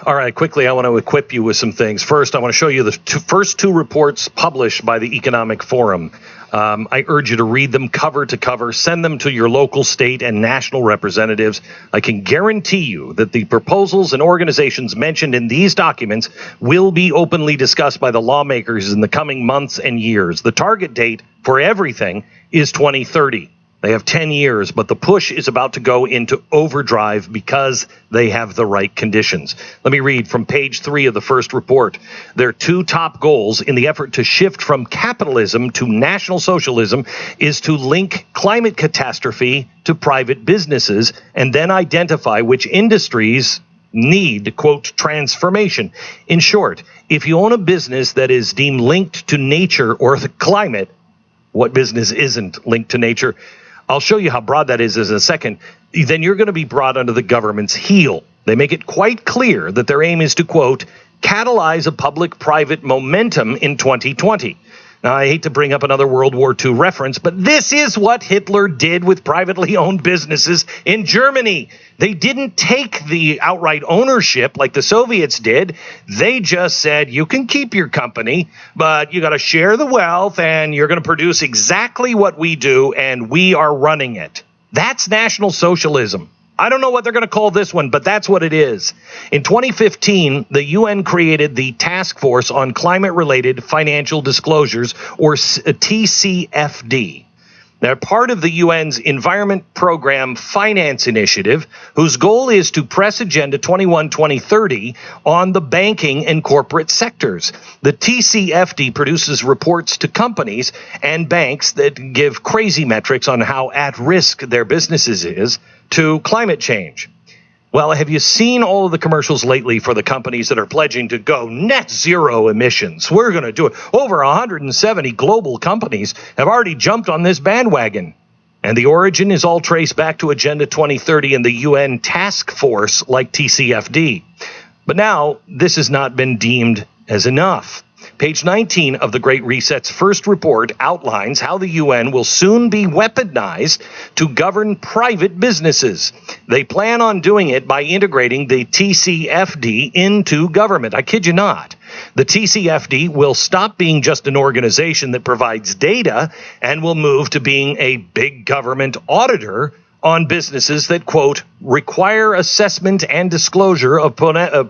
All right, quickly, I want to equip you with some things. First, I want to show you the first two reports published by the Economic Forum. I urge you to read them cover to cover. Send them to your local, state, and national representatives. I can guarantee you that the proposals and organizations mentioned in these documents will be openly discussed by the lawmakers in the coming months and years. The target date for everything is 2030. They have 10 years, but the push is about to go into overdrive because they have the right conditions. Let me read from page 3 of the first report. Their two top goals in the effort to shift from capitalism to National Socialism is to link climate catastrophe to private businesses and then identify which industries need, quote, transformation. In short, if you own a business that is deemed linked to nature or the climate, what business isn't linked to nature? I'll show you how broad that is in a second. Then you're going to be brought under the government's heel. They make it quite clear that their aim is to, quote, catalyze a public-private momentum in 2020. Now, I hate to bring up another World War II reference, but this is what Hitler did with privately owned businesses in Germany. They didn't take the outright ownership like the Soviets did. They just said, you can keep your company, but you got to share the wealth and you're going to produce exactly what we do and we are running it. That's National Socialism. I don't know what they're going to call this one, but that's what it is. In 2015, the UN created the Task Force on Climate-Related Financial Disclosures, or TCFD. They're part of the UN's Environment Program Finance Initiative, whose goal is to press Agenda 21-2030 on the banking and corporate sectors. The TCFD produces reports to companies and banks that give crazy metrics on how at risk their businesses is to climate change. Well, have you seen all of the commercials lately for the companies that are pledging to go net zero emissions? We're going to do it. Over 170 global companies have already jumped on this bandwagon. And the origin is all traced back to Agenda 2030 and the UN task force like TCFD. But now this has not been deemed as enough. Page 19 of the Great Reset's first report outlines how the UN will soon be weaponized to govern private businesses. They plan on doing it by integrating the TCFD into government. I kid you not. The TCFD will stop being just an organization that provides data and will move to being a big government auditor on businesses that, quote, require assessment and disclosure of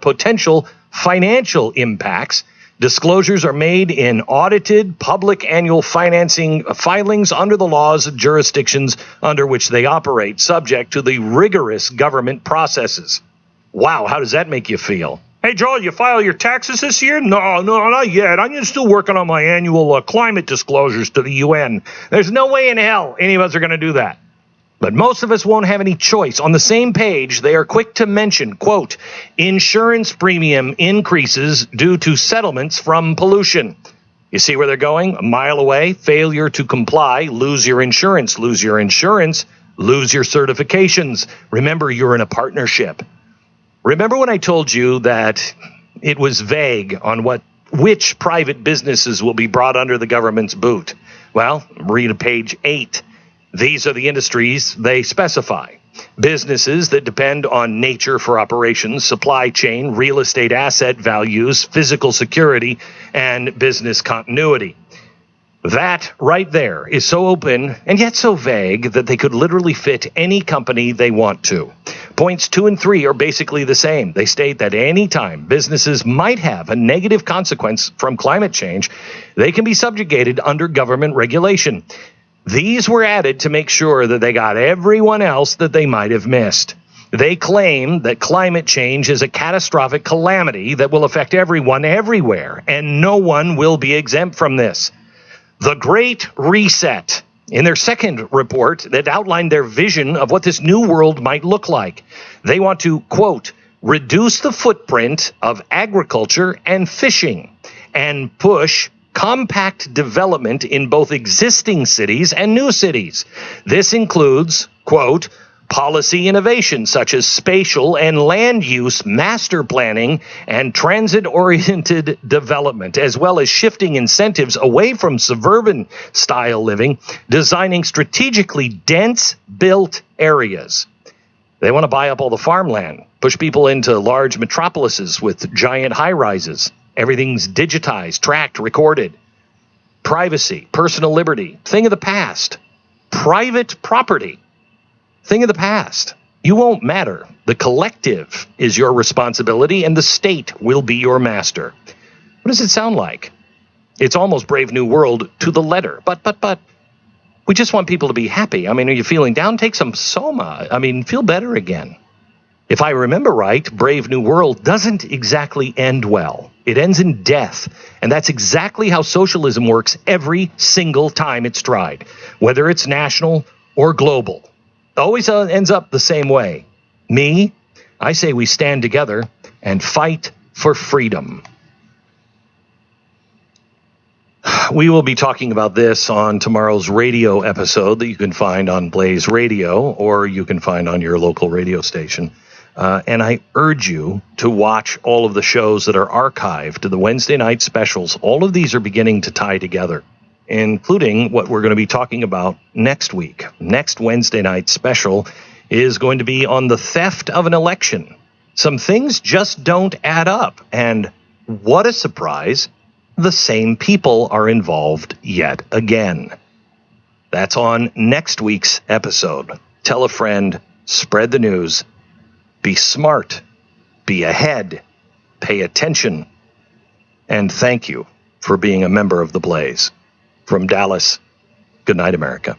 potential financial impacts. Disclosures are made in audited public annual financing filings under the laws of jurisdictions under which they operate, subject to the rigorous government processes. Wow, how does that make you feel? Hey, Joel, you file your taxes this year? No, not yet. I'm still working on my annual climate disclosures to the UN. There's no way in hell any of us are going to do that. But most of us won't have any choice. On the same page, they are quick to mention, quote, insurance premium increases due to settlements from pollution. You see where they're going? A mile away, failure to comply, lose your insurance, lose your certifications. Remember, you're in a partnership. Remember when I told you that it was vague on which private businesses will be brought under the government's boot? Well, read page 8. These are the industries they specify. Businesses that depend on nature for operations, supply chain, real estate asset values, physical security, and business continuity. That right there is so open and yet so vague that they could literally fit any company they want to. Points 2 and 3 are basically the same. They state that any time businesses might have a negative consequence from climate change, they can be subjugated under government regulation. These were added to make sure that they got everyone else that they might have missed. They claim that climate change is a catastrophic calamity that will affect everyone everywhere, and no one will be exempt from this. The Great Reset, in their second report that outlined their vision of what this new world might look like, they want to, quote, reduce the footprint of agriculture and fishing and push compact development in both existing cities and new cities. This includes, quote, policy innovation such as spatial and land use master planning and transit-oriented development, as well as shifting incentives away from suburban-style living, designing strategically dense built areas. They want to buy up all the farmland, Push people into large metropolises with giant high-rises. Everything's digitized, tracked, recorded. Privacy, personal liberty, thing of the past. Private property, thing of the past. You won't matter. The collective is your responsibility, and the state will be your master. What does it sound like? It's almost Brave New World to the letter. But we just want people to be happy. I mean, are you feeling down? Take some Soma. I mean, feel better again. If I remember right, Brave New World doesn't exactly end well. It ends in death. And that's exactly how socialism works every single time it's tried, whether it's national or global. Always ends up the same way. Me, I say we stand together and fight for freedom. We will be talking about this on tomorrow's radio episode that you can find on Blaze Radio, or you can find on your local radio station. And I urge you to watch all of the shows that are archived, the Wednesday night specials. All of these are beginning to tie together, including what we're going to be talking about next week. Next Wednesday night special is going to be on the theft of an election. Some things just don't add up. And what a surprise, the same people are involved yet again. That's on next week's episode. Tell a friend, spread the news. Be smart, be ahead, pay attention, and thank you for being a member of the Blaze. From Dallas, good night, America.